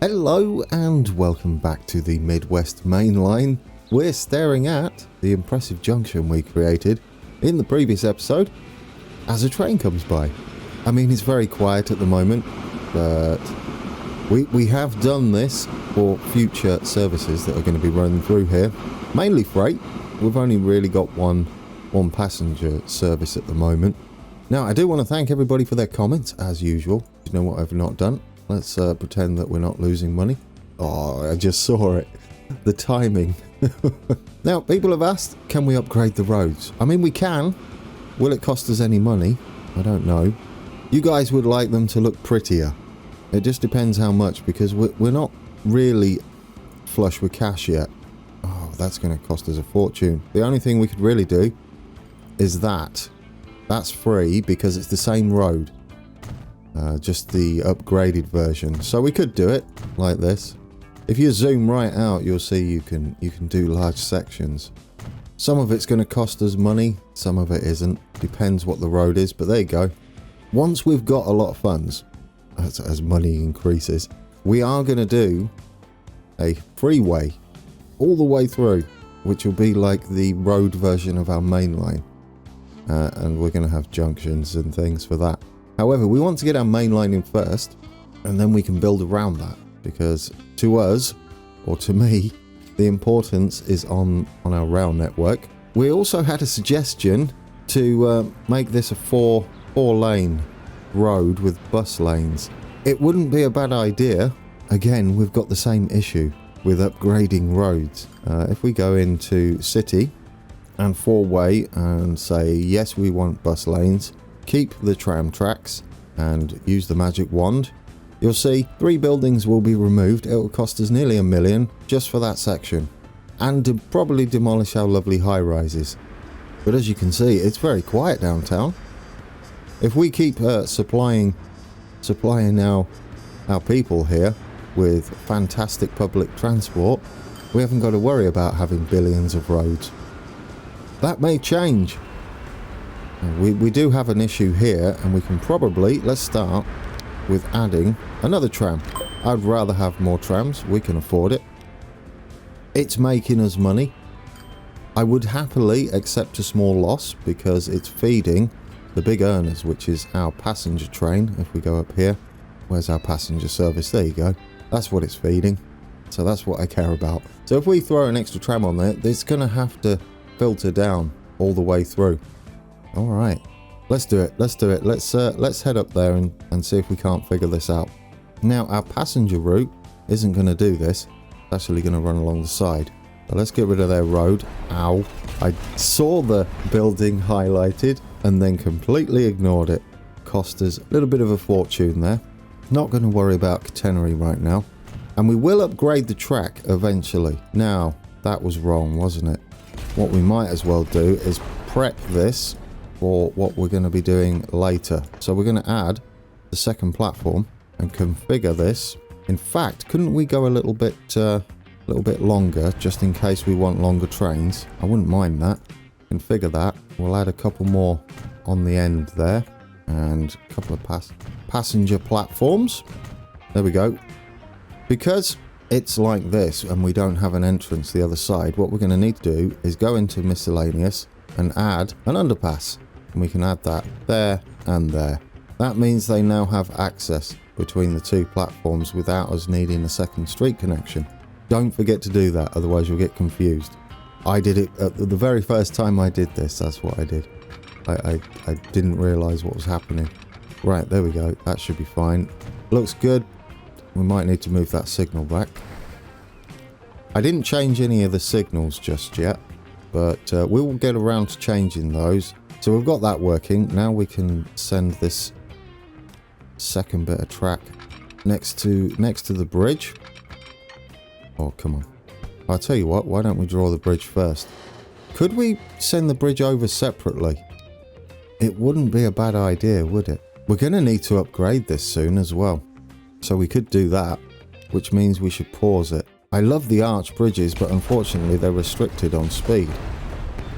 Hello and welcome back to the Midwest Mainline. We're staring at the impressive junction we created in the previous episode as a train comes by. I mean, it's very quiet at the moment, but we have done this for future services that are going to be running through here. Mainly freight. We've only really got one passenger service at the moment. Now, I do want to thank everybody for their comments, as usual. You know what I've not done? Let's pretend that we're not losing money. Oh, I just saw it. The timing. Now, people have asked, can we upgrade the roads? I mean, we can. Will it cost us any money? I don't know. You guys would like them to look prettier. It just depends how much, because we're not really flush with cash yet. Oh, that's going to cost us a fortune. The only thing we could really do is that. That's free because it's the same road. Just the upgraded version. So we could do it like this. If you zoom right out, you'll see you can do large sections. Some of it's going to cost us money, some of it isn't. Depends what the road is, but there you go. Once we've got a lot of funds, as money increases, we are going to do a freeway all the way through, which will be like the road version of our main line. And we're going to have junctions and things for that. However, we want to get our main line in first, and then we can build around that, because to us, or to me, the importance is on our rail network. We also had a suggestion to make this a four-lane road with bus lanes. It wouldn't be a bad idea. Again, we've got the same issue with upgrading roads. If we go into city and four-way and say, yes, we want bus lanes, keep the tram tracks and use the magic wand, you'll see 3 buildings will be removed. It will cost us nearly $1 million just for that section, and to probably demolish our lovely high rises. But as you can see, it's very quiet downtown. If we keep supplying our people here with fantastic public transport, we haven't got to worry about having billions of roads. That may change. We do have an issue here, and we can probably, let's start with adding another tram. I'd rather have more trams. We can afford it. It's making us money. I would happily accept a small loss because it's feeding the big earners, which is our passenger train. If we go up here, where's our passenger service? There you go. That's what it's feeding. So that's what I care about. So if we throw an extra tram on there, it's going to have to filter down all the way through. All right, let's do it. Let's head up there and see if we can't figure this out. Now, our passenger route isn't going to do this. It's actually going to run along the side. So let's get rid of their road. Ow. I saw the building highlighted and then completely ignored it. Cost us a little bit of a fortune there. Not going to worry about catenary right now. And we will upgrade the track eventually. Now, that was wrong, wasn't it? What we might as well do is prep this for what we're going to be doing later. So we're going to add the second platform and configure this. In fact, couldn't we go a little bit longer, just in case we want longer trains? I wouldn't mind that. Configure that. We'll add a couple more on the end there, and a couple of passenger platforms. There we go. Because it's like this and we don't have an entrance the other side, what we're going to need to do is go into miscellaneous and add an underpass. And we can add that there and there. That means they now have access between the two platforms without us needing a second street connection. Don't forget to do that, otherwise you'll get confused. I did it at the very first time I did this. That's what I did. I didn't realise what was happening. Right, there we go. That should be fine. Looks good. We might need to move that signal back. I didn't change any of the signals just yet, but we will get around to changing those. So we've got that working. Now we can send this second bit of track next to the bridge. Oh, come on. I'll tell you what, why don't we draw the bridge first? Could we send the bridge over separately? It wouldn't be a bad idea, would it? We're going to need to upgrade this soon as well. So we could do that, which means we should pause it. I love the arch bridges, but unfortunately they're restricted on speed,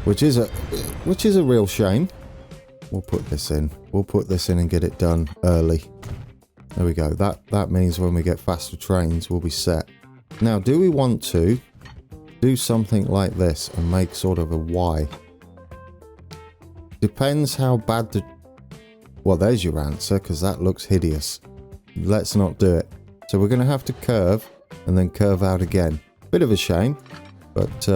which is a real shame. We'll put this in. We'll put this in and get it done early. There we go. That means when we get faster trains, we'll be set. Now, do we want to do something like this and make sort of a Y? Depends how bad the... Well, there's your answer, because that looks hideous. Let's not do it. So we're going to have to curve and then curve out again. Bit of a shame, but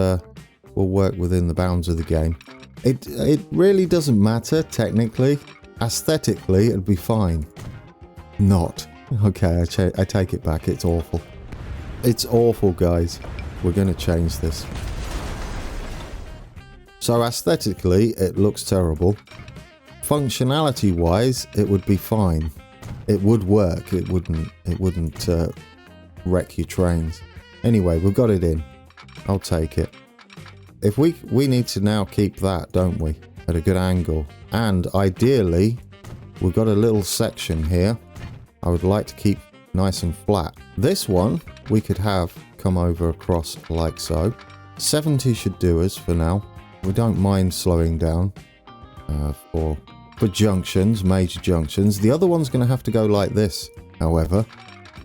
we'll work within the bounds of the game. It really doesn't matter, technically. Aesthetically, it'd be fine. Not. Okay, I take it back. It's awful. It's awful, guys. We're going to change this. So aesthetically, it looks terrible. Functionality-wise, it would be fine. It would work. It wouldn't wreck your trains. Anyway, we've got it in. I'll take it. If we need to now keep that, don't we? At a good angle. And ideally, we've got a little section here. I would like to keep nice and flat. This one, we could have come over across like so. 70 should do us for now. We don't mind slowing down for junctions, major junctions. The other one's going to have to go like this, however.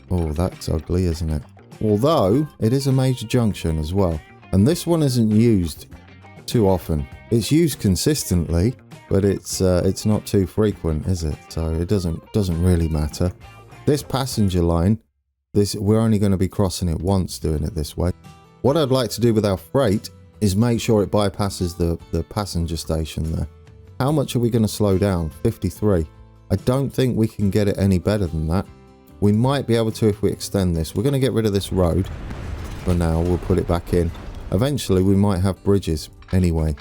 Oh, that's ugly, isn't it? Although, it is a major junction as well. And this one isn't used too often. It's used consistently, but it's not too frequent, is it? So it doesn't really matter. This passenger line, we're only going to be crossing it once doing it this way. What I'd like to do with our freight is make sure it bypasses the passenger station there. How much are we going to slow down? 53. I don't think we can get it any better than that. We might be able to if we extend this. We're going to get rid of this road for now. We'll put it back in. Eventually, we might have bridges anyway.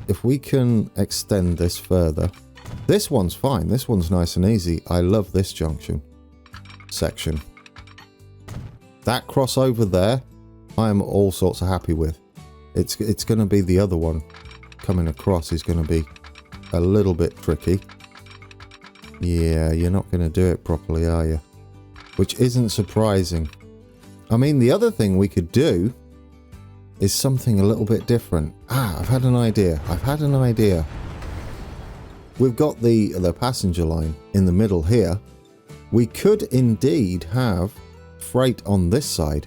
If we can extend this further. This one's fine. This one's nice and easy. I love this junction section. That crossover there, I am all sorts of happy with. It's going to be the other one coming across is going to be a little bit tricky. Yeah, you're not going to do it properly, are you? Which isn't surprising. I mean, the other thing we could do is something a little bit different. I've had an idea. We've got the passenger line in the middle here. We could indeed have freight on this side,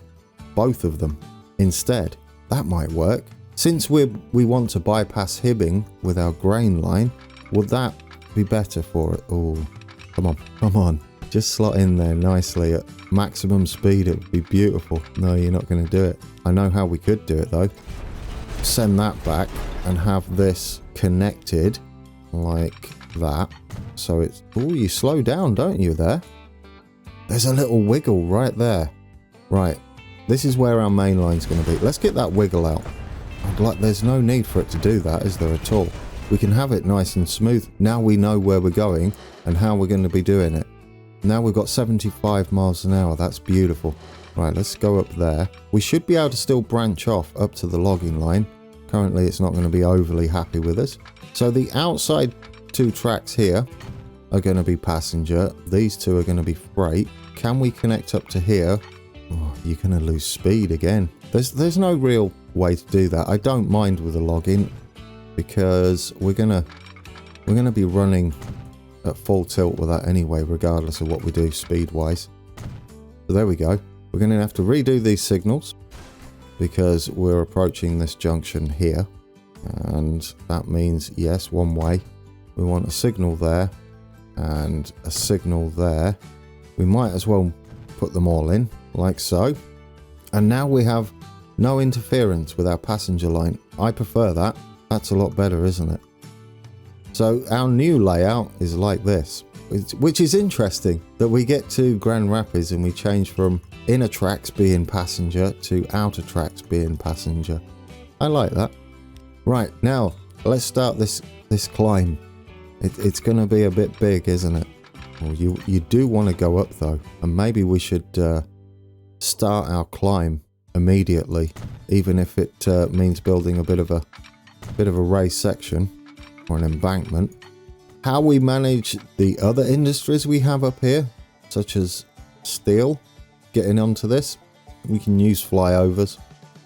both of them, instead. That might work. Since we want to bypass Hibbing with our grain line, would that be better for it? Oh, come on. Just slot in there nicely at maximum speed. It would be beautiful. No, you're not going to do it. I know how we could do it though. Send that back and have this connected like that. So it's... Oh, you slow down, don't you, there? There's a little wiggle right there. Right. This is where our main line's going to be. Let's get that wiggle out. There's no need for it to do that, is there at all? We can have it nice and smooth. Now we know where we're going and how we're going to be doing it. Now we've got 75 miles an hour. That's beautiful. Right, let's go up there. We should be able to still branch off up to the logging line. Currently, it's not going to be overly happy with us. So the outside two tracks here are going to be passenger. These two are going to be freight. Can we connect up to here? Oh, you're going to lose speed again. There's no real way to do that. I don't mind with the login because we're gonna be running at full tilt with that anyway, regardless of what we do speed wise. So there we go. We're going to have to redo these signals because we're approaching this junction here, and that means yes, one way. We want a signal there and a signal there. We might as well put them all in like so, and now we have no interference with our passenger line. I prefer that. That's a lot better, isn't it? So our new layout is like this, which is interesting that we get to Grand Rapids and we change from inner tracks being passenger to outer tracks being passenger. I like that. Right, now let's start this climb. It's going to be a bit big, isn't it? Well, you do want to go up though, and maybe we should start our climb immediately, even if it means building a bit of a raised section or an embankment. How we manage the other industries we have up here, such as steel, getting onto this, we can use flyovers.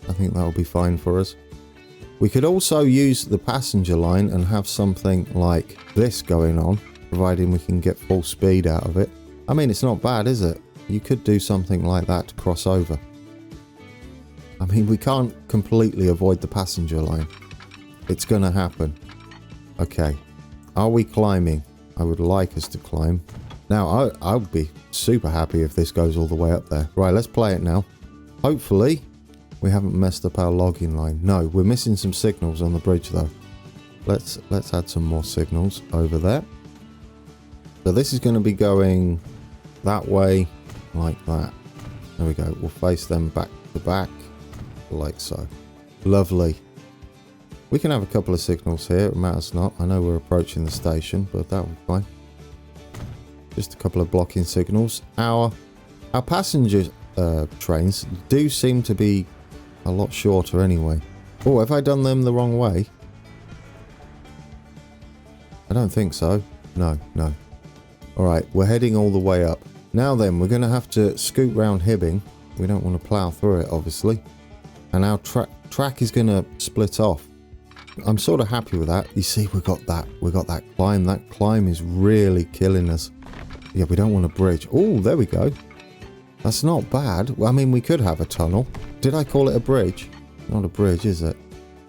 I think that'll be fine for us. We could also use the passenger line and have something like this going on, providing we can get full speed out of it. I mean, it's not bad, is it? You could do something like that to cross over. I mean, we can't completely avoid the passenger line. It's going to happen. Okay. Are we climbing? I would like us to climb. Now, I'll be super happy if this goes all the way up there. Right, let's play it now. Hopefully, we haven't messed up our logging line. No, we're missing some signals on the bridge, though. Let's add some more signals over there. So this is going to be going that way, like that. There we go. We'll face them back to back, like so. Lovely. We can have a couple of signals here. It matters not. I know we're approaching the station, but that will be fine. Just a couple of blocking signals. Our passenger trains do seem to be a lot shorter anyway. Oh, have I done them the wrong way? I don't think so. No. Alright, we're heading all the way up. Now then, we're going to have to scoot round Hibbing. We don't want to plough through it, obviously. And our track is going to split off. I'm sort of happy with that. You see, we got that climb. That climb is really killing us. Yeah, we don't want a bridge. Oh, there we go. That's not bad. Well, I mean, we could have a tunnel. Did I call it a bridge? Not a bridge, is it?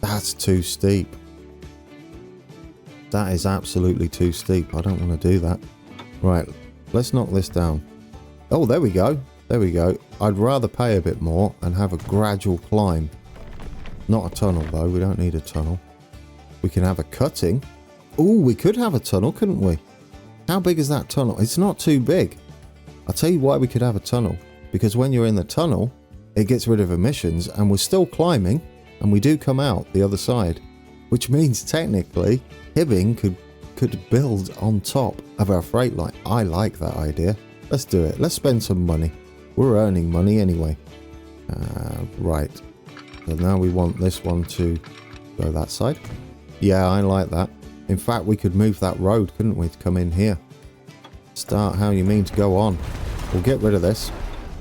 That's too steep. That is absolutely too steep. I don't want to do that. Right, let's knock this down. Oh, there we go. There we go. I'd rather pay a bit more and have a gradual climb. Not a tunnel, though. We don't need a tunnel. We can have a cutting. Oh, we could have a tunnel, couldn't we? How big is that tunnel? It's not too big. I'll tell you why we could have a tunnel. Because when you're in the tunnel, it gets rid of emissions and we're still climbing and we do come out the other side. Which means technically Hibbing could build on top of our freight line. I like that idea. Let's do it. Let's spend some money. We're earning money anyway. Right. So now we want this one to go that side. Yeah, I like that. In fact, we could move that road, couldn't we, to come in here. Start how you mean to go on. We'll get rid of this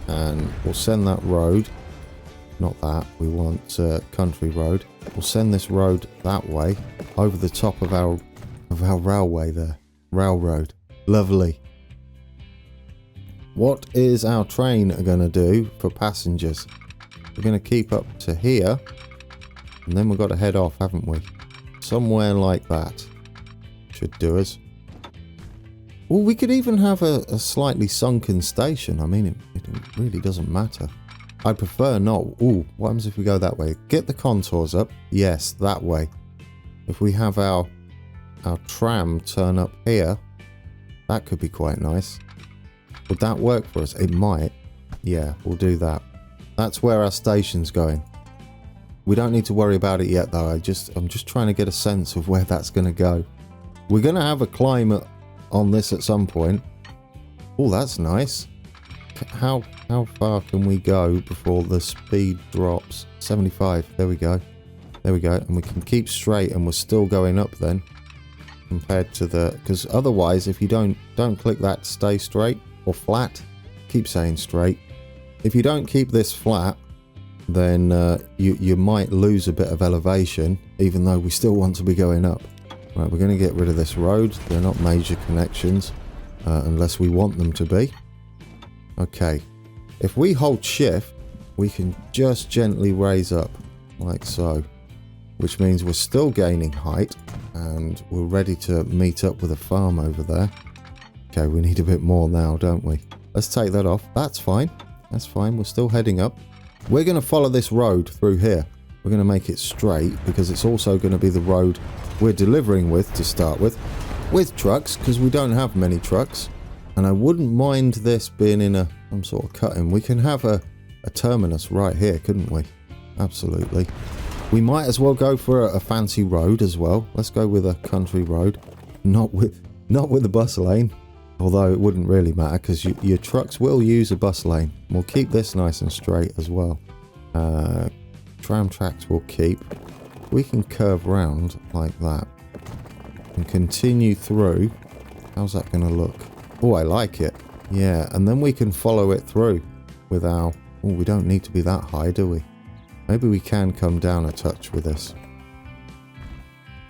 and we'll send that road. Not that. We want country road. We'll send this road that way over the top of our railway there. Railroad. Lovely. What is our train going to do for passengers? We're going to keep up to here and then we've got to head off, haven't we? Somewhere like that should do us. Well, we could even have a slightly sunken station. I mean, it really doesn't matter. I prefer not. Ooh, what happens if we go that way? Get the contours up. Yes, that way. If we have our tram turn up here, that could be quite nice. Would that work for us? It might. Yeah, we'll do that. That's where our station's going. We don't need to worry about it yet, though. I'm just trying to get a sense of where that's going to go. We're going to have a climb on this at some point. Oh, that's nice. How far can we go before the speed drops? 75. There we go. There we go. And we can keep straight and we're still going up then. Compared to the... Because otherwise, if you don't click that stay straight or flat, keep saying straight. If you don't keep this flat, then you might lose a bit of elevation, even though we still want to be going up. Right, we're going to get rid of this road. They're not major connections, unless we want them to be. Okay, if we hold shift, we can just gently raise up, like so. Which means we're still gaining height, and we're ready to meet up with a farm over there. Okay, we need a bit more now, don't we? Let's take that off. That's fine. That's fine. We're still heading up. We're going to follow this road through here. We're going to make it straight because it's also going to be the road we're delivering with to start with trucks, because we don't have many trucks. And I wouldn't mind this being in some sort of cut-in. We can have a terminus right here, couldn't we? Absolutely. We might as well go for a fancy road as well. Let's go with a country road, not with the bus lane. Although it wouldn't really matter because your trucks will use a bus lane. We'll keep this nice and straight as well. Tram tracks we'll keep. We can curve round like that and continue through. How's that going to look? Oh, I like it. Yeah, and then we can follow it through with our... Oh, we don't need to be that high, do we? Maybe we can come down a touch with this.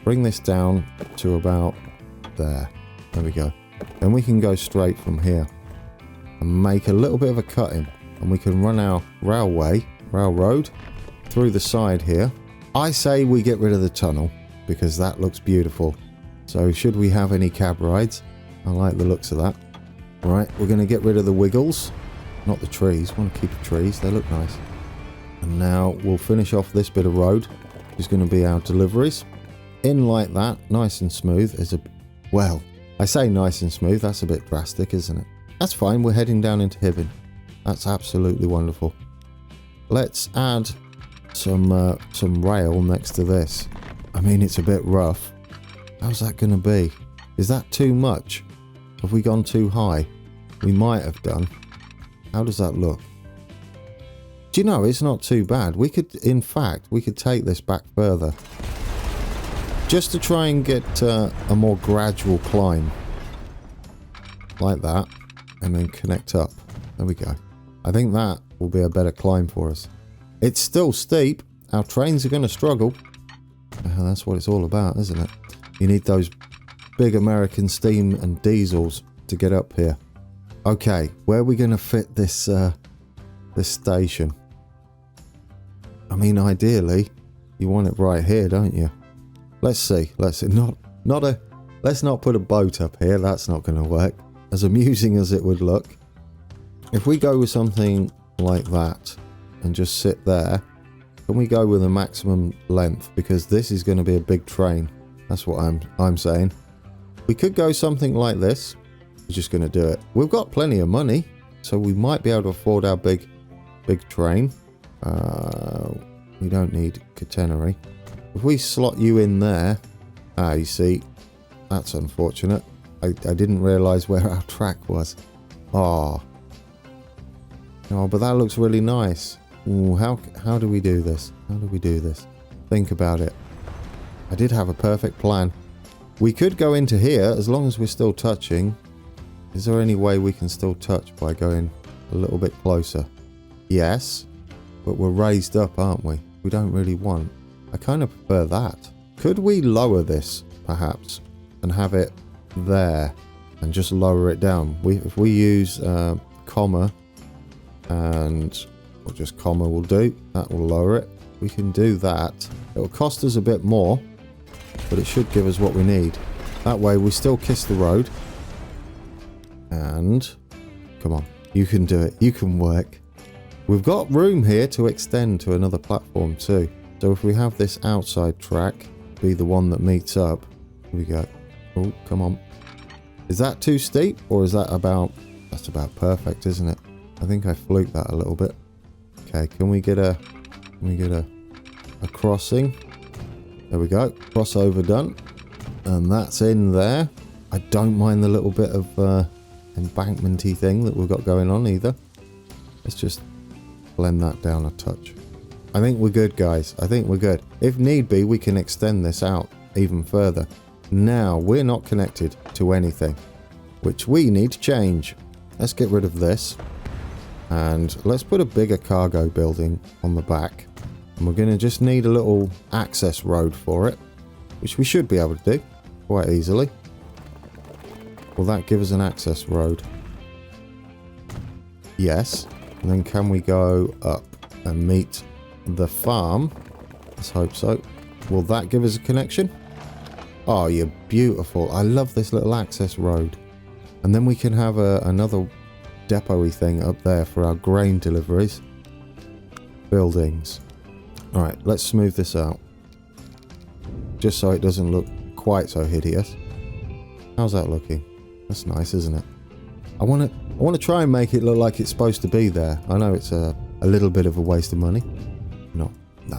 Bring this down to about there. There we go. Then we can go straight from here. and make a little bit of a cutting, and we can run our railroad through the side here. I say we get rid of the tunnel because that looks beautiful. So should we have any cab rides? I like the looks of that. Right, we're going to get rid of the wiggles, not the trees. We want to keep the trees, they look nice. And now we'll finish off this bit of road, which is going to be our deliveries. In like that, nice and smooth. Well, I say nice and smooth, that's a bit drastic, isn't it? That's fine, we're heading down into Hibbing. That's absolutely wonderful. Let's add some rail next to this. I mean, it's a bit rough. How's that going to be? Is that too much? Have we gone too high? We might have done. How does that look? Do you know, it's not too bad. We could, in fact, we could take this back further. Just to try and get a more gradual climb. Like that. And then connect up. There we go. I think that will be a better climb for us. It's still steep. Our trains are going to struggle. That's what it's all about, isn't it? You need those big American steam and diesels to get up here. Okay, where are we going to fit this this station? I mean, ideally, you want it right here, don't you? Let's see. Let's not put a boat up here. That's not going to work. As amusing as it would look. If we go with something like that and just sit there, can we go with a maximum length? Because this is going to be a big train. That's what I'm saying. We could go something like this. We're just going to do it. We've got plenty of money, so we might be able to afford our big train. We don't need catenary. If we slot you in there, you see, that's unfortunate. I didn't realise where our track was. Oh, but that looks really nice. Ooh, how do we do this? How do we do this? Think about it. I did have a perfect plan. We could go into here as long as we're still touching. Is there any way we can still touch by going a little bit closer? Yes, but we're raised up, aren't we? We don't really want. I kind of prefer that. Could we lower this, perhaps, and have it there and just lower it down? If we use comma and or just comma will do, that will lower it. We can do that. It will cost us a bit more, but it should give us what we need. That way we still kiss the road. And come on, you can do it. You can work. We've got room here to extend to another platform too. So if we have this outside track be the one that meets up, here we go. Oh, come on. Is that too steep, or is that about? That's about perfect, isn't it? I think I fluked that a little bit. Okay, can we get a crossing? There we go. Crossover done, and that's in there. I don't mind the little bit of embankmenty thing that we've got going on either. Let's just blend that down a touch. I think we're good, guys. I think we're good. If need be, we can extend this out even further. Now, we're not connected to anything, which we need to change. Let's get rid of this. And let's put a bigger cargo building on the back. And we're going to just need a little access road for it, which we should be able to do quite easily. Will that give us an access road? Yes. And then can we go up and meet the farm? Let's hope so. Will that give us a connection? Oh, you're beautiful. I love this little access road. And then we can have another depot-y thing up there for our grain deliveries. Buildings. Alright, let's smooth this out. Just so it doesn't look quite so hideous. How's that looking? That's nice, isn't it? I want to try and make it look like it's supposed to be there. I know it's a little bit of a waste of money. No,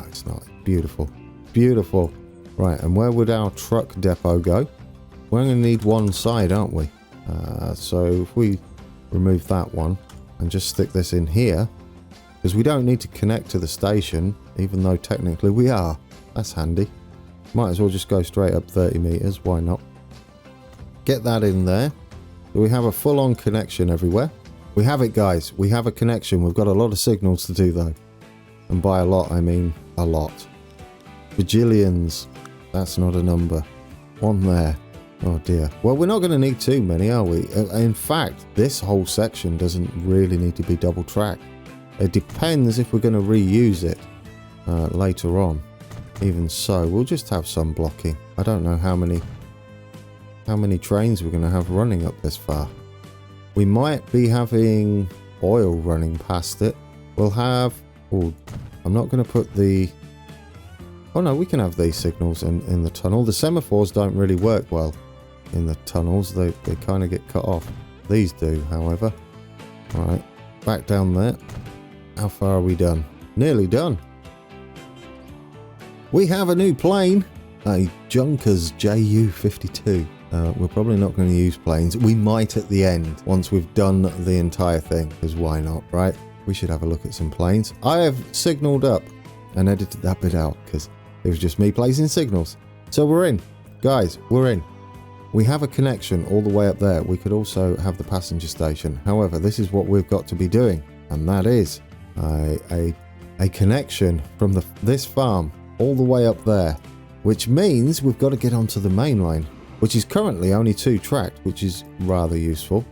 it's not. Beautiful. Beautiful. Right, and where would our truck depot go? We're going to need one side, aren't we? So if we remove that one and just stick this in here, because we don't need to connect to the station, even though technically we are. That's handy. Might as well just go straight up 30 meters. Why not? Get that in there. So we have a full-on connection everywhere. We have it, guys. We have a connection. We've got a lot of signals to do, though. And by a lot, I mean a lot. Bajillions. That's not a number. One there. Oh dear. Well, we're not going to need too many, are we? In fact, this whole section doesn't really need to be double tracked. It depends if we're going to reuse it later on. Even so, we'll just have some blocking. I don't know how many trains we're going to have running up this far. We might be having oil running past it. We'll have... Oh, I'm not going to put the... Oh no, we can have these signals in the tunnel. The semaphores don't really work well in the tunnels. They kind of get cut off. These do, however. Alright, back down there. How far are we done? Nearly done. We have a new plane. A Junkers Ju-52. We're probably not going to use planes. We might at the end, once we've done the entire thing, because why not, right? We should have a look at some planes. I have signaled up and edited that bit out because it was just me placing signals. So we're in. Guys, we're in. We have a connection all the way up there. We could also have the passenger station. However, this is what we've got to be doing, and that is a connection from this farm all the way up there, which means we've got to get onto the main line, which is currently only 2 tracked, which is rather useful.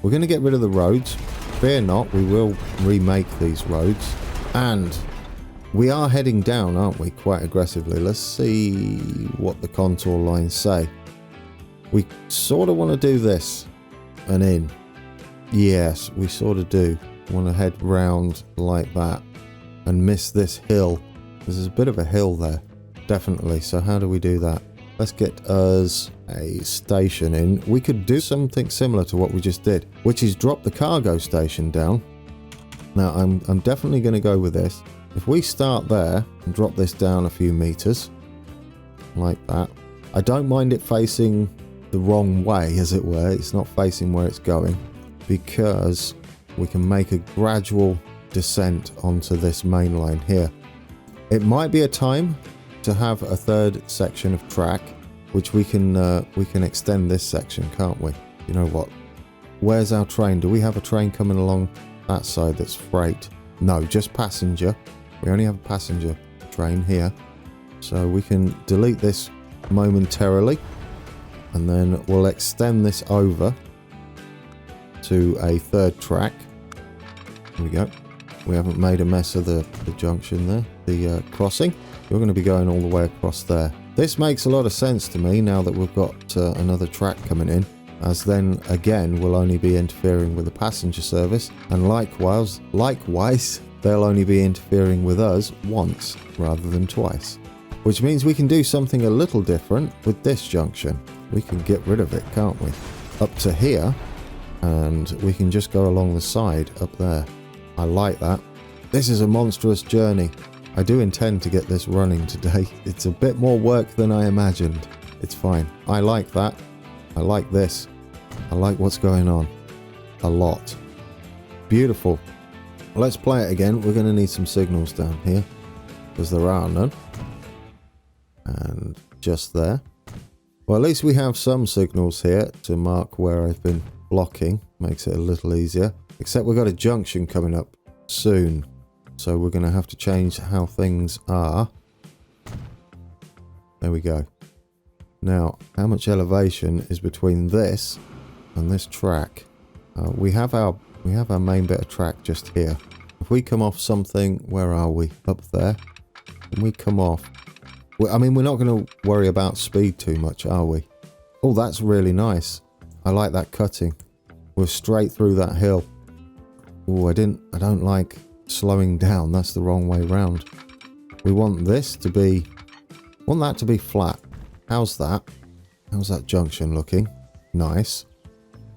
We're going to get rid of the roads. Fear not, we will remake these roads. And we are heading down, aren't we, quite aggressively. Let's see what the contour lines say. We sort of want to do this and in. Yes, we sort of do. Want to head round like that and miss this hill. There's a bit of a hill there, definitely. So how do we do that? Let's get us a station in. We could do something similar to what we just did, which is drop the cargo station down. Now, I'm definitely going to go with this. If we start there and drop this down a few meters, like that. I don't mind it facing the wrong way, as it were. It's not facing where it's going, because we can make a gradual descent onto this main line here. It might be a time to have a third section of track, which we can extend this section, can't we? You know what? Where's our train? Do we have a train coming along that side that's freight? No, just passenger. We only have a passenger train here. So we can delete this momentarily, and then we'll extend this over to a third track. Here we go. We haven't made a mess of the junction there, the crossing. You're going to be going all the way across there. This makes a lot of sense to me now that we've got another track coming in, as then again we'll only be interfering with the passenger service, and likewise they'll only be interfering with us once rather than twice. Which means we can do something a little different with this junction. We can get rid of it, can't we? Up to here, and we can just go along the side up there. I like that. This is a monstrous journey. I do intend to get this running today. It's a bit more work than I imagined. It's fine. I like that. I like this. I like what's going on. A lot. Beautiful. Let's play it again. We're going to need some signals down here, because there are none. And just there. Well, at least we have some signals here to mark where I've been blocking. Makes it a little easier. Except we've got a junction coming up soon. So we're going to have to change how things are. There we go. Now, how much elevation is between this and this track? We have our main bit of track just here. If we come off something, where are we? Up there. When we come off, I mean, we're not going to worry about speed too much, are we? Oh, that's really nice. I like that cutting. We're straight through that hill. Oh, I don't like slowing down. That's the wrong way round. We want this to be, that to be flat. How's that? How's that junction looking? Nice.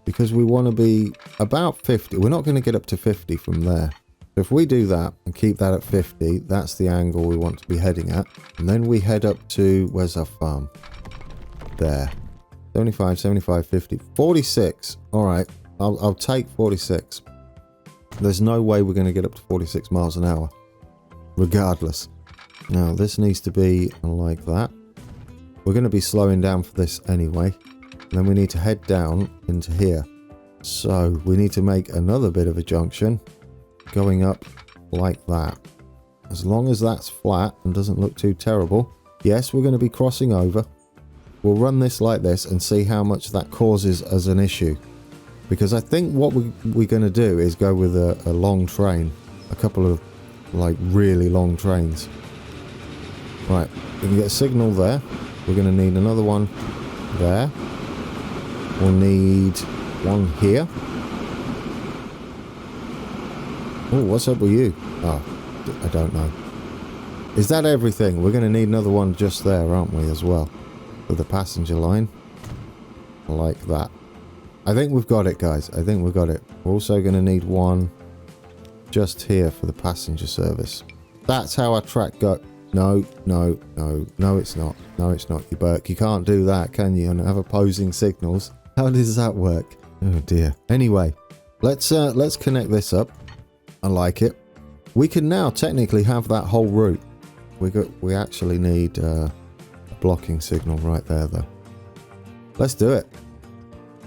Because we want to be about 50. We're not going to get up to 50 from there. So if we do that and keep that at 50, that's the angle we want to be heading at. And then we head up to, where's our farm? There. 75, 75, 50, 46. All right. I'll take 46. There's no way we're going to get up to 46 miles an hour, regardless. Now, this needs to be like that. We're going to be slowing down for this anyway. And then we need to head down into here. So we need to make another bit of a junction going up like that. As long as that's flat and doesn't look too terrible. Yes, we're going to be crossing over. we'll run this like this and see how much that causes as an issue. Because I think what we're going to do is go with a long train. A couple of, like, really long trains. Right, we can get a signal there. We're going to need another one there. We'll need one here. Oh, what's up with you? Oh, I don't know. Is that everything? We're going to need another one just there, aren't we, as well? For the passenger line. Like that. I think we've got it, guys. I think we've got it. We're also going to need one just here for the passenger service. That's how our track go. No, no, no. No, it's not. No, it's not, you Burke. You can't do that, can you? And have opposing signals. How does that work? Oh, dear. Anyway, let's connect this up. I like it. We can now technically have that whole route. We actually need a blocking signal right there, though. Let's do it.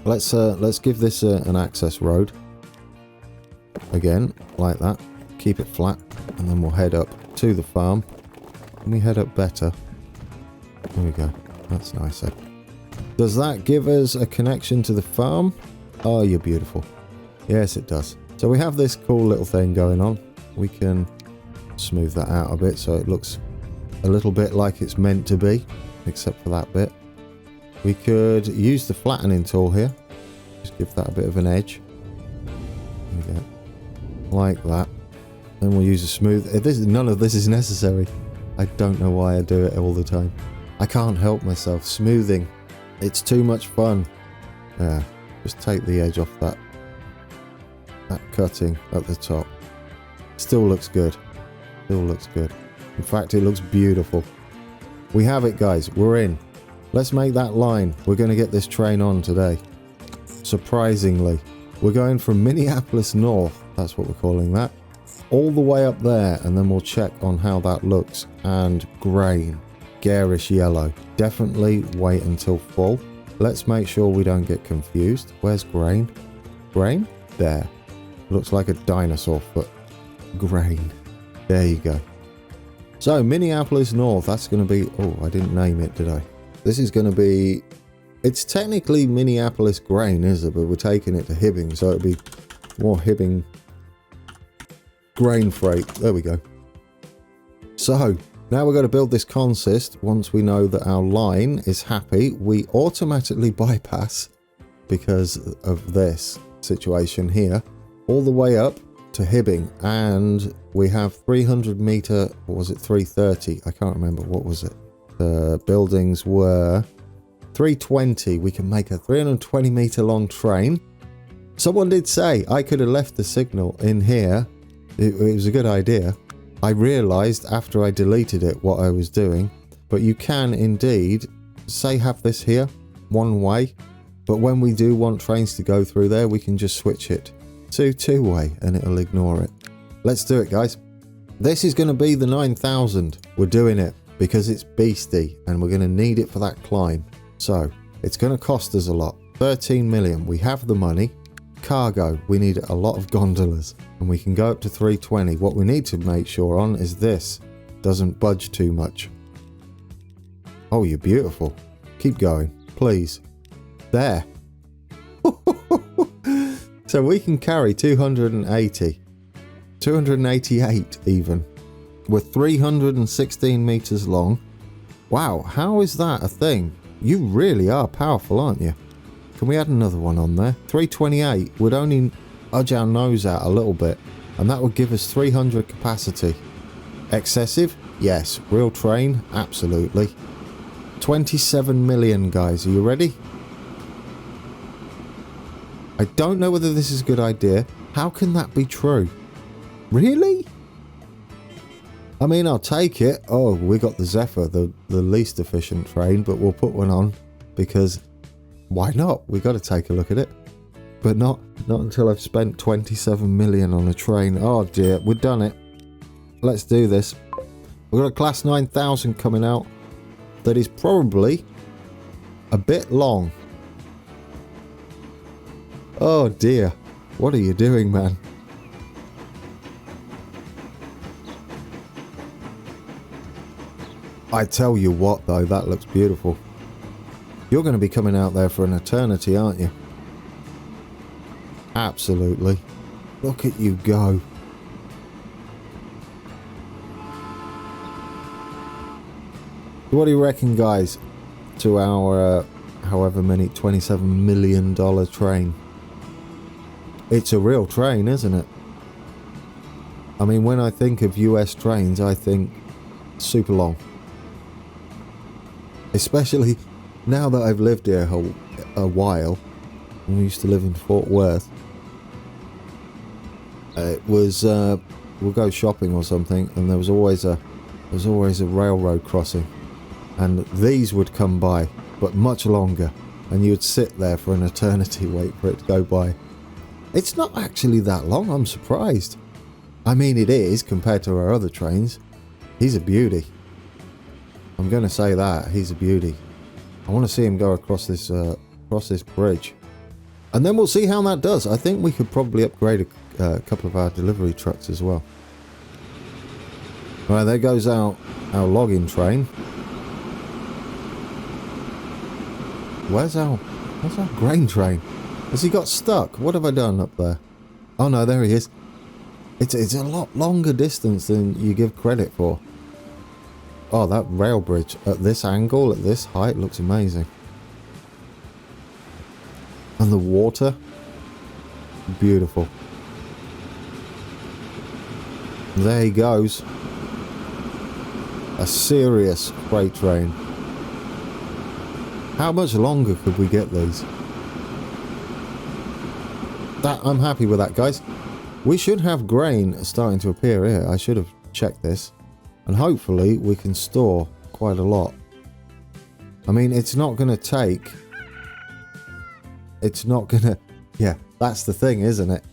Let's give this an access road. Again, like that. Keep it flat, and then we'll head up to the farm. Can we head up better? There we go. That's nice. Does that give us a connection to the farm? Oh, you're beautiful. Yes, it does. So we have this cool little thing going on. We can smooth that out a bit so it looks a little bit like it's meant to be, except for that bit. We could use the flattening tool here. Just give that a bit of an edge. There we go. Like that. Then we'll use a smooth... None of this is necessary. I don't know why I do it all the time. I can't help myself. Smoothing. It's too much fun. Yeah. Just take the edge off that cutting at the top. Still looks good. Still looks good. In fact, it looks beautiful. We have it, guys. We're in. Let's make that line. We're going to get this train on today. Surprisingly. We're going from Minneapolis North, that's what we're calling that, all the way up there, and then we'll check on how that looks. And grain. Garish yellow. Definitely wait until full. Let's make sure we don't get confused. Where's grain? Grain? There. Looks like a dinosaur foot. Grain. There you go. So, Minneapolis North, that's going to be... Oh, I didn't name it, did I? This is going to be... It's technically Minneapolis grain, is it? But we're taking it to Hibbing, so it'll be more Hibbing grain freight. There we go. So, now we're going to build this consist. Once we know that our line is happy, we automatically bypass, because of this situation here, all the way up to Hibbing, and we have 300 meter, or was it 330? I can't remember. What was it? The buildings were 320. We can make a 320 meter long train. Someone did say I could have left the signal in here. It was a good idea. I realized after I deleted it what I was doing, but you can indeed say have this here one way, but when we do want trains to go through there, we can just switch it to two-way and it'll ignore it. Let's do it, guys. This is going to be the 9000. We're doing it because it's beastie and we're going to need it for that climb. So it's going to cost us a lot. 13 million. We have the money. Cargo, we need a lot of gondolas and we can go up to 320. What we need to make sure on is this doesn't budge too much. Oh, you're beautiful. Keep going, please. There. So we can carry 280, 288 even. We're 316 meters long. Wow, how is that a thing? You really are powerful, aren't you? Can we add another one on there? 328 would only edge our nose out a little bit, and that would give us 300 capacity. Excessive? Yes. Real train? Absolutely. 27 million, guys. Are you ready? I don't know whether this is a good idea. How can that be true? Really? I mean, I'll take it. Oh, we got the Zephyr, the least efficient train, but we'll put one on because why not? We got to take a look at it. But not until I've spent 27 million on a train. Oh dear, we've done it. Let's do this. We've got a Class 9000 coming out that is probably a bit long. Oh dear. What are you doing, man? I tell you what, though, that looks beautiful. You're going to be coming out there for an eternity, aren't you? Absolutely. Look at you go. What do you reckon, guys, to our however many $27 million train? It's a real train, isn't it? I mean, when I think of US trains, I think super long. Especially now that I've lived here a while. We used to live in Fort Worth. It was we'll go shopping or something, and there was always a railroad crossing, and these would come by, but much longer, and you would sit there for an eternity, wait for it to go by. It's not actually that long. I'm surprised. I mean, it is compared to our other trains. He's a beauty. I'm going to say that he's a beauty. I want to see him go across this bridge, and then we'll see how that does. I think we could probably upgrade a couple of our delivery trucks as well. Right, there goes our logging train. Where's our grain train? Has he got stuck? What have I done up there? Oh no, there he is. It's a lot longer distance than you give credit for. Oh, that rail bridge at this angle, at this height, looks amazing. And the water, beautiful. There he goes. A serious freight train. How much longer could we get these? I'm happy with that, guys. We should have grain starting to appear here. I should have checked this. And hopefully we can store quite a lot. I mean, it's not going to take... It's not going to... Yeah, that's the thing, isn't it?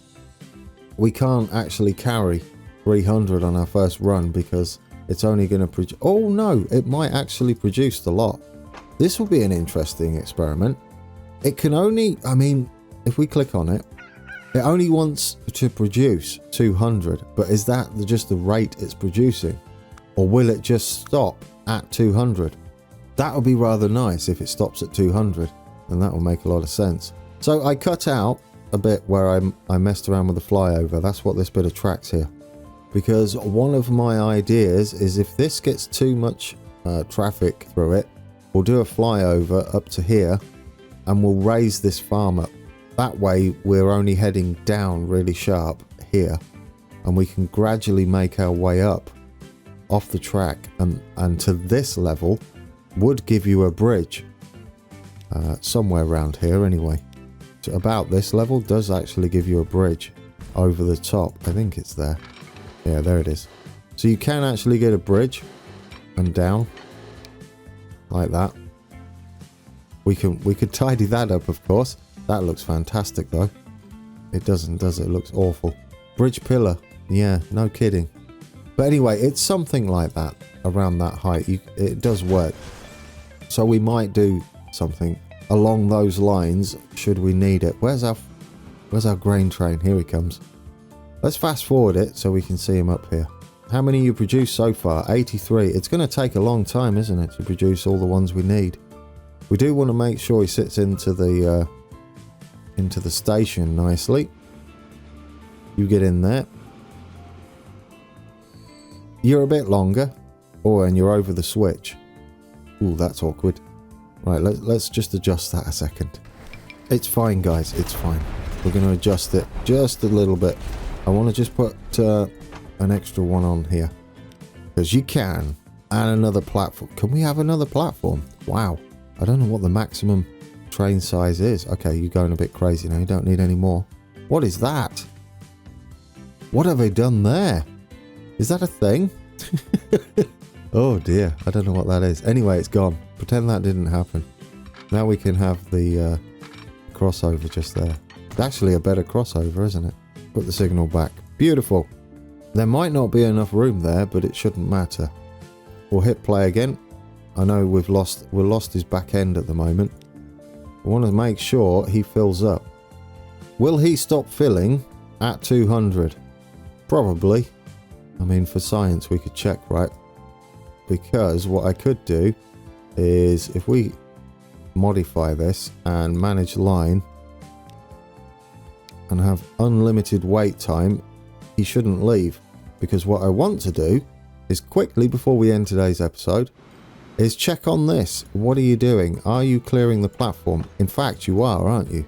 We can't actually carry 300 on our first run because it's only going to produce... Oh no, it might actually produce the lot. This will be an interesting experiment. It can only... I mean, if we click on it, it only wants to produce 200. But is that just the rate it's producing? Or will it just stop at 200? That would be rather nice if it stops at 200. And that will make a lot of sense. So I cut out a bit where I messed around with the flyover. That's what this bit of track's here. Because one of my ideas is if this gets too much traffic through it, we'll do a flyover up to here and we'll raise this farm up. That way we're only heading down really sharp here and we can gradually make our way up off the track and to this level would give you a bridge somewhere around here anyway. So about this level does actually give you a bridge over the top. I think it's there. Yeah, there it is. So you can actually get a bridge and down like that. We could tidy that up, of course. That looks fantastic though. It doesn't, does it? It looks awful. Bridge pillar. Yeah, no kidding. But anyway, it's something like that around that height. It does work. So we might do something along those lines should we need it. Where's our grain train? Here he comes. Let's fast forward it so we can see him up here. How many you produced so far? 83. It's going to take a long time, isn't it, to produce all the ones we need. We do want to make sure he sits into the station nicely. You get in there. You're a bit longer. Oh, and you're over the switch. Ooh, that's awkward. Right, let's just adjust that a second. It's fine, guys. It's fine. We're going to adjust it just a little bit. I want to just put an extra one on here. Because you can. And another platform. Can we have another platform? Wow. I don't know what the maximum train size is. Okay, you're going a bit crazy now. You don't need any more. What is that? What have they done there? Is that a thing? Oh dear. I don't know what that is. Anyway, it's gone. Pretend that didn't happen. Now we can have the crossover just there. It's actually a better crossover, isn't it? Put the signal back. Beautiful. There might not be enough room there, but it shouldn't matter. We'll hit play again. I know we've lost his back end at the moment. I want to make sure he fills up. Will he stop filling at 200? Probably. I mean, for science we could check, right? Because what I could do is if we modify this and manage line and have unlimited wait time, he shouldn't leave. Because what I want to do is quickly, before we end today's episode, is check on this. What are you doing? Are you clearing the platform? In fact, you are, aren't you?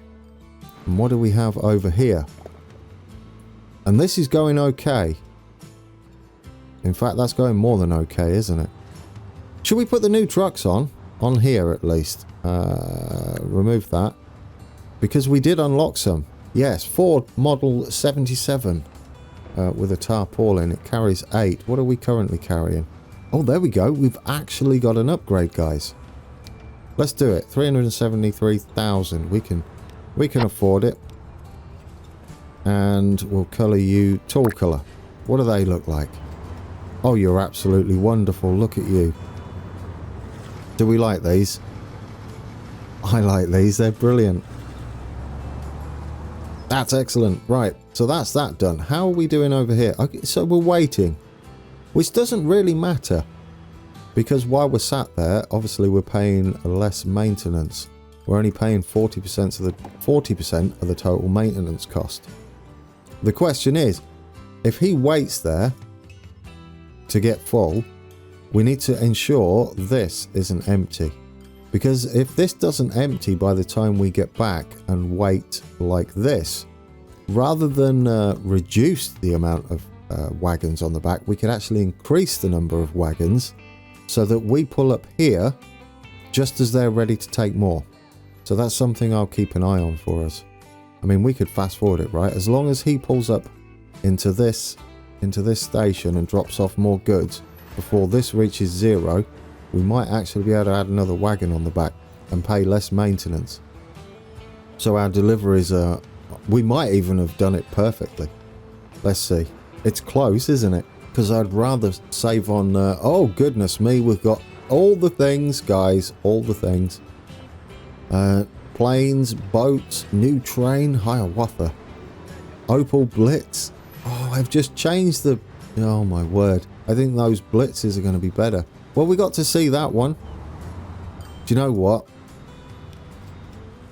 And what do we have over here? And this is going okay. In fact, that's going more than okay, isn't it? Should we put the new trucks on? On here, at least. Remove that. Because we did unlock some. Yes, Ford Model 77. With a tarpaulin. It carries 8. What are we currently carrying? Oh, there we go. We've actually got an upgrade, guys. Let's do it. 373,000. We can afford it. And we'll colour you tall colour. What do they look like? Oh, you're absolutely wonderful. Look at you. Do we like these? I like these. They're brilliant. That's excellent. Right. So that's that done. How are we doing over here? Okay, so we're waiting. Which doesn't really matter. Because while we're sat there, obviously we're paying less maintenance. We're only paying 40% of the total maintenance cost. The question is, if he waits there to get full, we need to ensure this isn't empty. Because if this doesn't empty by the time we get back and wait like this, rather than reduce the amount of wagons on the back, we could actually increase the number of wagons so that we pull up here just as they're ready to take more. So that's something I'll keep an eye on for us. I mean, we could fast forward it, right? As long as he pulls up into this station and drops off more goods before this reaches 0, we might actually be able to add another wagon on the back and pay less maintenance. So our deliveries are... We might even have done it perfectly. Let's see. It's close, isn't it? Because I'd rather save on... oh, goodness me. We've got all the things, guys. All the things. Planes, boats, new train, Hiawatha. Opal Blitz. Oh, I've just changed the... Oh, my word. I think those blitzes are going to be better. Well, we got to see that one. Do you know what?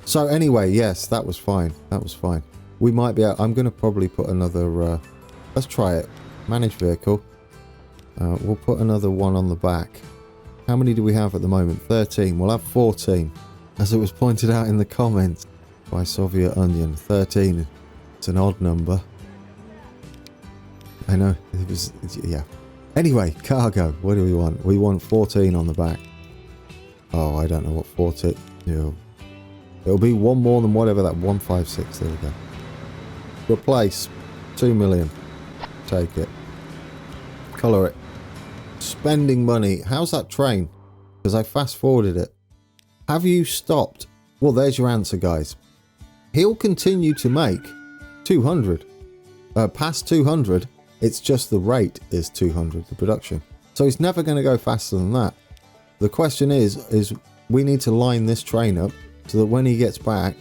So anyway, yes, that was fine. That was fine. We might be able... I'm going to probably put another... let's try it. Manage vehicle. We'll put another one on the back. How many do we have at the moment? 13. We'll have 14. As it was pointed out in the comments by Soviet Onion. 13. It's an odd number. I know. It was... Yeah. Anyway, cargo. What do we want? We want 14 on the back. Oh, I don't know what 14... It'll be one more than whatever that 156. There we go. Replace. 2 million. Take it. Colour it. Spending money. How's that train? Because I fast forwarded it. Have you stopped? Well, there's your answer, guys. He'll continue to make 200. Past 200. It's just the rate is 200, the production. So he's never going to go faster than that. The question is we need to line this train up so that when he gets back,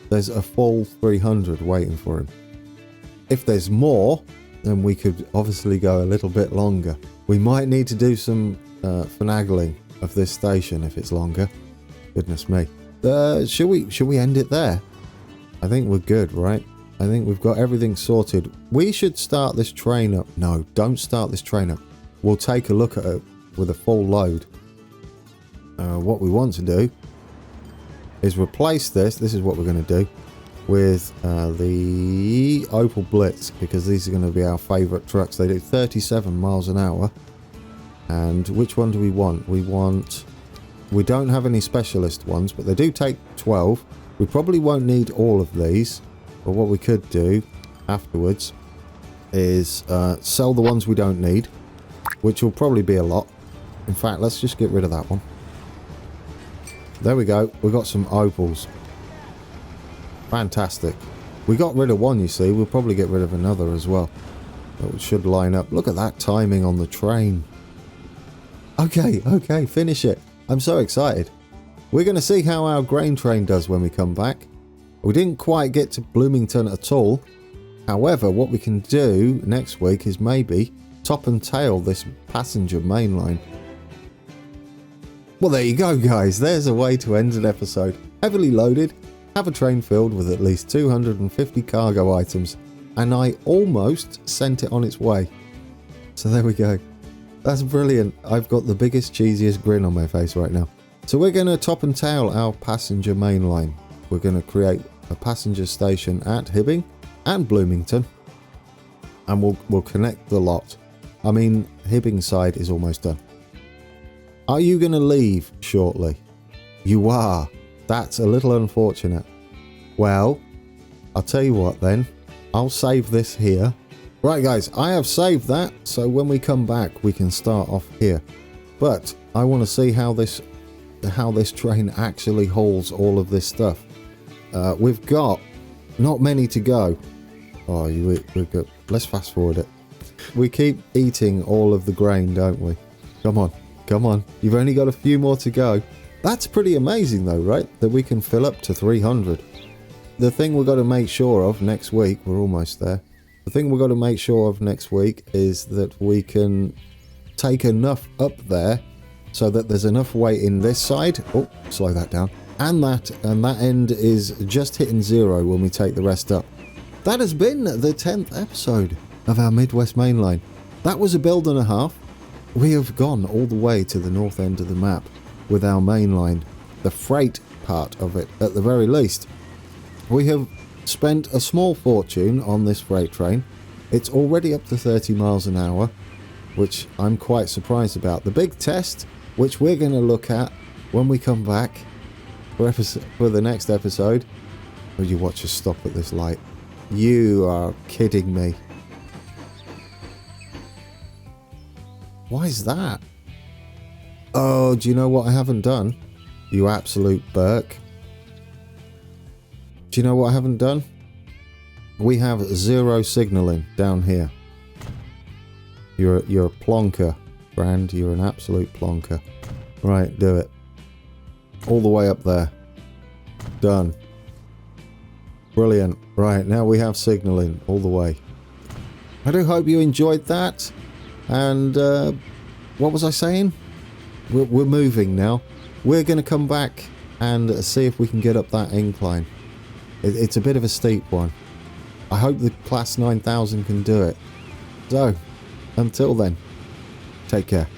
there's a full 300 waiting for him. If there's more, then we could obviously go a little bit longer. We might need to do some finagling of this station if it's longer. Goodness me. Should we end it there? I think we're good, right? I think we've got everything sorted. We should start this train up. No, don't start this train up. We'll take a look at it with a full load. What we want to do is replace this. This is what we're going to do with the Opel Blitz, because these are going to be our favourite trucks. They do 37 miles an hour. And which one do we want? We don't have any specialist ones, but they do take 12. We probably won't need all of these. But what we could do afterwards is sell the ones we don't need, which will probably be a lot. In fact, let's just get rid of that one. There we go. We got some Opals. Fantastic. We got rid of one, you see. We'll probably get rid of another as well. That should line up. Look at that timing on the train. Okay, finish it. I'm so excited. We're going to see how our grain train does when we come back. We didn't quite get to Bloomington at all. However, what we can do next week is maybe top and tail this passenger mainline. Well, there you go, guys. There's a way to end an episode. Heavily loaded, have a train filled with at least 250 cargo items, and I almost sent it on its way. So there we go. That's brilliant. I've got the biggest, cheesiest grin on my face right now. So we're going to top and tail our passenger main line. We're going to create a passenger station at Hibbing and Bloomington, and we'll connect the lot. I mean, Hibbing side is almost done. Are you going to leave shortly? You are. That's a little unfortunate. Well, I'll tell you what then. I'll save this here. Right, guys, I have saved that, so when we come back, we can start off here. But I want to see how this train actually hauls all of this stuff. We've got not many to go. Oh, we're good. Let's fast forward it. We keep eating all of the grain, don't we? Come on. Come on, you've only got a few more to go. That's pretty amazing though, right? That we can fill up to 300. The thing we've got to make sure of next week, we're almost there. The thing we've got to make sure of next week is that we can take enough up there so that there's enough weight in this side. Oh, slow that down. And that end is just hitting 0 when we take the rest up. That has been the 10th episode of our Midwest Mainline. That was a build and a half. We have gone all the way to the north end of the map with our main line, the freight part of it at the very least. We have spent a small fortune on this freight train. It's already up to 30 miles an hour, which I'm quite surprised about. The big test, which we're going to look at when we come back for the next episode. Will you watch us stop at this light? You are kidding me. Why is that? Oh, do you know what I haven't done? You absolute Burke. Do you know what I haven't done? We have 0 signalling down here. You're a plonker, Brand. You're an absolute plonker. Right, do it. All the way up there. Done. Brilliant. Right, now we have signalling all the way. I do hope you enjoyed that. And what was I saying? We're moving now. We're going to come back and see if we can get up that incline. It's a bit of a steep one. I hope the Class 9000 can do it. So, until then, take care.